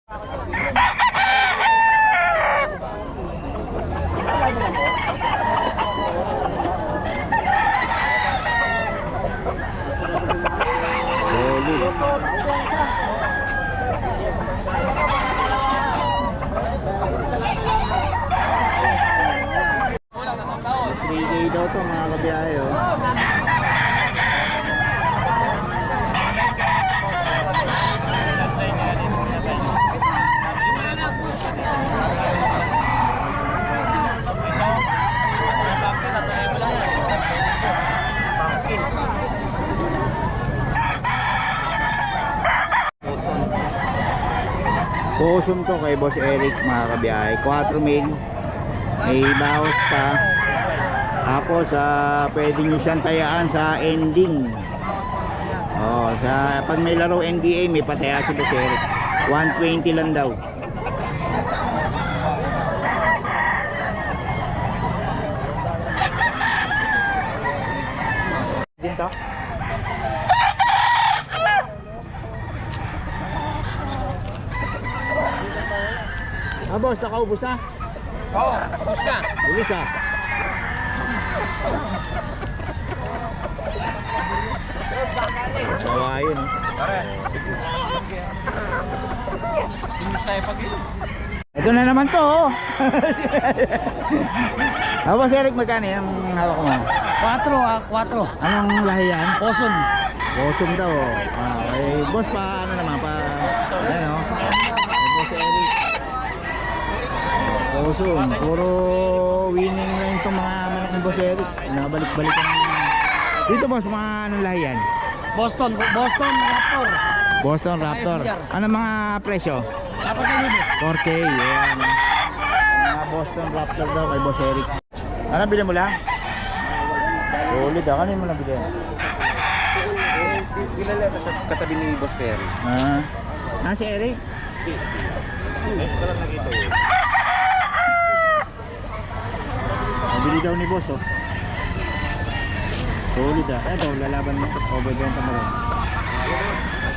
Daw to mga kabiyahe, oh. Kusum to kay Boss Eric mga kabiyahe, 4 mil, may bawas pa. Tapos pwede nyo siyang tayaan sa ending. Pag may laro NDA may pataya si Boss Eric, 120 lang daw. Din to? Boss, nakaubos na? Oo, ubos na. Bilis Bawa yun, oh. Pare. Ubos tayo pag yun. Ito na naman to, oh. Boss Eric, magkano yung hawak mo? 4. Anong lahi yan? Poson. Bosum daw, oh. Boss pa, ano naman pa, ayan, oh. Boss Eric. Bosum, puro winning line itong mga manok ng Boss Eric. Nabalik-balikan. Dito boss, mga anong lahi yan? Boston Raptor. Boston Raptor. Ano mga presyo? 4K, yan. Mga Boston Raptor daw kay Boss Eric. Ano, bili mo lang? Solid, kanin mo lang bili. Kilala ka sa katabi ni Boss Perry. Si Eric? Ito lang nakita yun. Nabili daw ni Boss, oh. Solid, Ito, lalaban mo. Overbenta mo rin.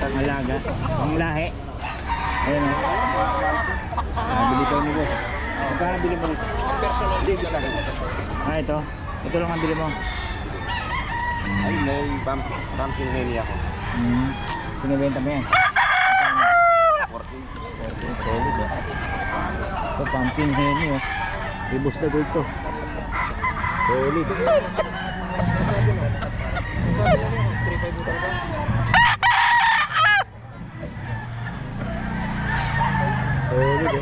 Malaga. Ang lahi. Ayan, oh. Nabili daw ni Boss. Magkano bili mo rin? Ito. Ito lang ang bili mo. Ay, may pumpkin henny ako. Pinibenta mo yan. 14. Solid, Ito, pumpkin henny, oh. Ibus na gold to. Solid. Solid,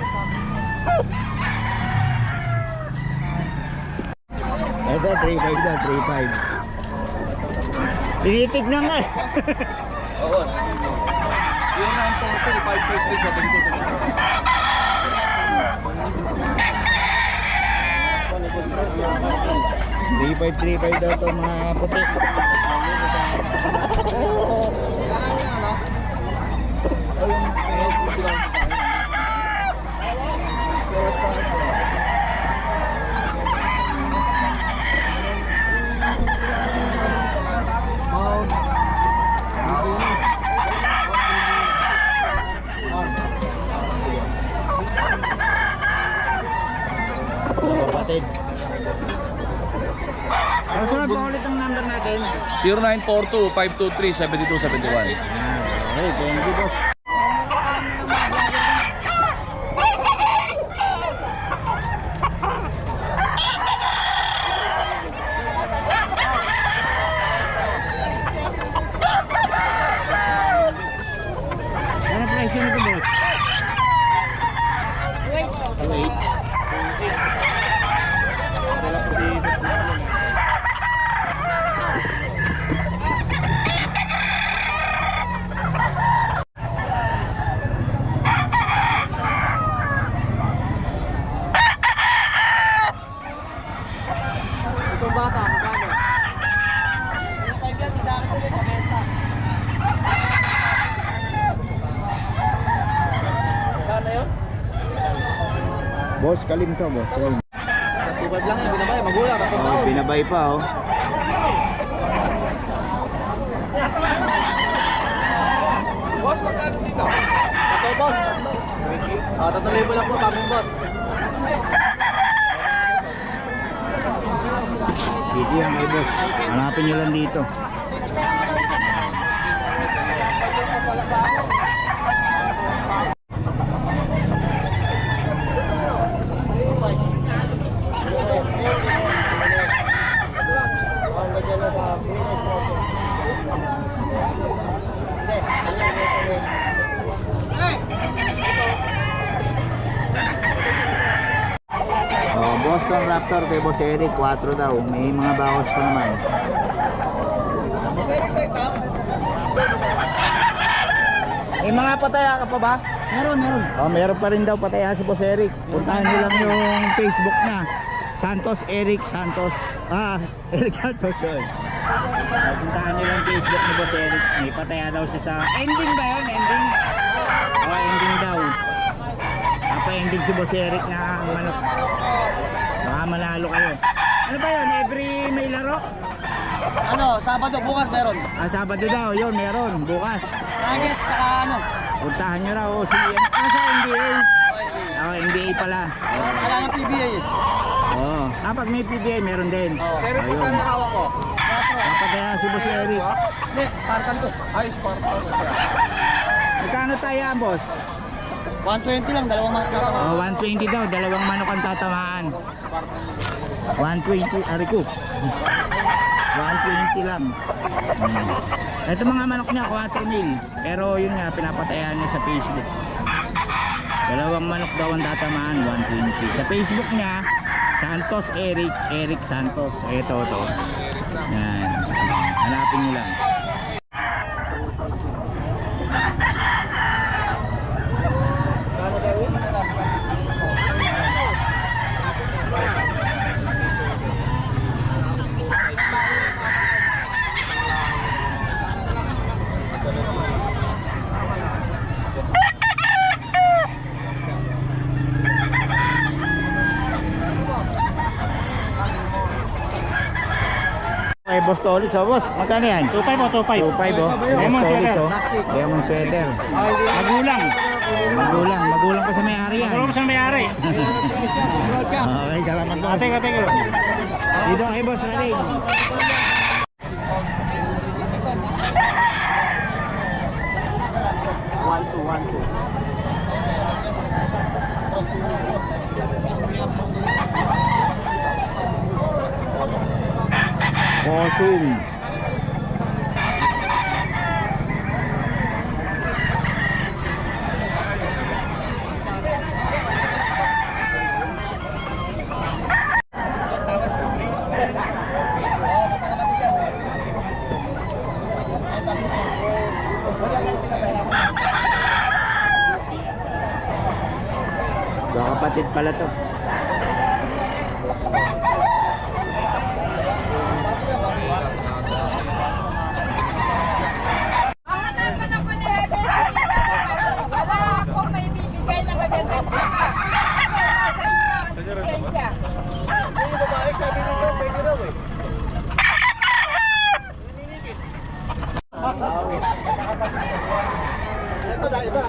Ito, 3.5 daw, 3.5. Tinitignan nga, Oo. Yun na ang total, 3.5 daw ito mga puti. Kapatid. Sunod pa ulit ang number natin. 0942-523-7271. Hey, thank you, boss. Ano presyo nito, boss? Wait. Itong bata, magkano? Magkano yun? Boss, kalim to, boss. Kalim. Tibad lang yan, binabay, magulang, kapag Oh, binabay pa, oh. Boss, magkano dito? boss. 3,000 lang po, pamong boss. Dito yan mga boss. Hanapin nyo lang dito. Oh, Boston Raptor kay Boss Eric, 4 daw. May mga bawas pa naman. May mga pataya ka pa ba? Meron. Oh, meron pa rin daw pataya si Boss Eric. Puntahan niyo lang yung Facebook niya. Santos Eric Santos. Eric Santos yun. Puntahan niyo lang Facebook ni Boss Eric. May pataya daw siya sa ending ba yun? Ending? Oh, ending daw. Ending si Boss Eric na manok. Baka manalo kayo. Ano ba yun? Every may laro? Sabado, bukas meron. Sabado daw. Yun, meron. Bukas. Nuggets, tsaka Puntahan nyo raw. Sa NBA. NBA pala. Wala ng PBA eh. Oo. Pag may PBA, meron din. Pero ayun. kung hawak ko. Dapat kaya si Boss Eric. Hindi, Spartan to. Ay, Spartan. Magkano tayo ang boss? 120 lang, dalawang manok. 120 daw. Dalawang manok ang tatamaan. 120. Ariko. 120 lang. Ito mga manok niya, 4 mil. Pero yun nga, pinapatayan niya sa Facebook. Dalawang manok daw ang tatamaan, 120. Sa Facebook niya, Santos Eric Santos. Ito. Yan. Hanapin niyo lang. Okay, Boss Tolitz, boss. Magkano yan? 2.5 o 2.5? 2.5 oh. Lemon Boss Tolitz, sweater. Lemon sweater. Magulang. Magulang pa sa may-ari yan. Magulang sa may-ari. Okay, salamat boss. Ate. Dito kay Boss Raling. Kosum. Kapatid pala to. Ang hanapan ako ni Hebes, wala akong may bibigay na magandang buka. Kaya sa inyo, Kenya. Yung babae sabi nito, pwede raw eh. Ito na iba.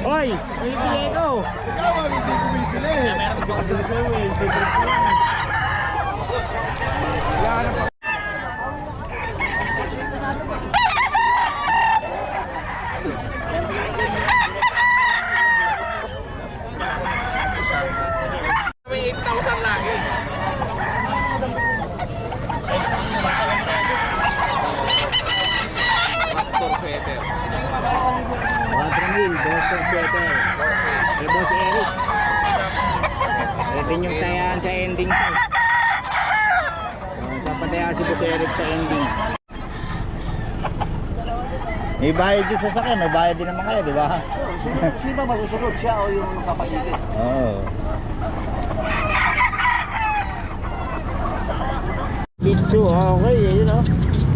Hoy, may Diego. Ikaw ang hindi bumibili. May 8,000 lagi. Raptor sweater. 4,000, Boston Sweater. Kay Boss Eric. Ito yung tayaan sa ending to. Papatayaan si Boss Eric sa ending. May bayad din sa sakyan, may bayad din naman kayo, di ba? Sino ba masusunod? Siya o yung kapatid? Oo. Shih Tzu, okay, yun o.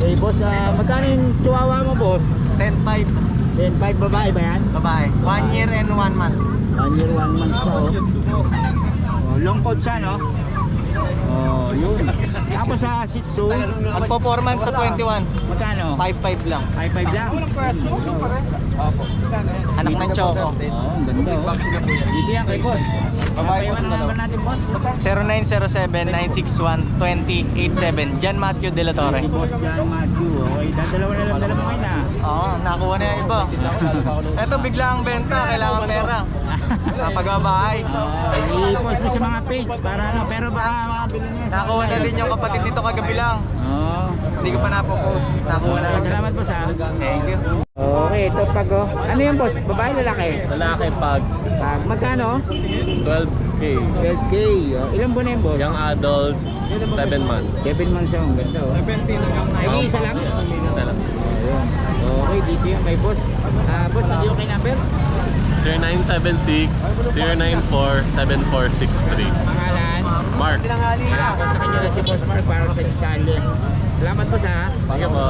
Hey boss, magkano yung chihuahua mo boss? 10.5 10.5 babae ba yan? babae. 1 year and 1 month. 1 year, 1 months pa oh. Oh, long coat siya no? Oh, yun. Tapos sa Shih Tzu, Magpo 4 months sa 21. magkano? 5.5 lang. 5.5 lang. Anak ng Choco. Oh, ang ganda oh. Dito yan kay boss. Babae Paiwan po, na naman natin boss. 0907-961-2087. Jan Matthew De La Torre. Si boss John Matthew. Okay, dadalawa na lang dalawa ngayon ah. Oo, nakuha na yung iba. Eto, bigla ang benta. Kailangan pera. Napagbabahay. I-post mo sa mga page para ano, pero baka makabili niya. sa- Nakuha na din yung kapatid nito kagabi lang. Oo. Hindi ko pa napopost. Nakuha na lang. Salamat po sa. Thank you. Okay, ito pag oh. Ano yung boss? Babae, lalaki? Lalaki pag Pag magkano? 12K. 12K. Oh, ilang buwan na yung boss? Young adult, 7 months. 7 months siya. Ang ganda oh. 17 Ay, isa lang? Isa lang. Ayun. Okay, dito yung kay boss. Boss, hindi yung kay number? 0976-094-7463. Pangalan? Mark. Tinangali na. Kontakin nyo na si Boss Mark para sa detalye. Salamat po sa. Sige po.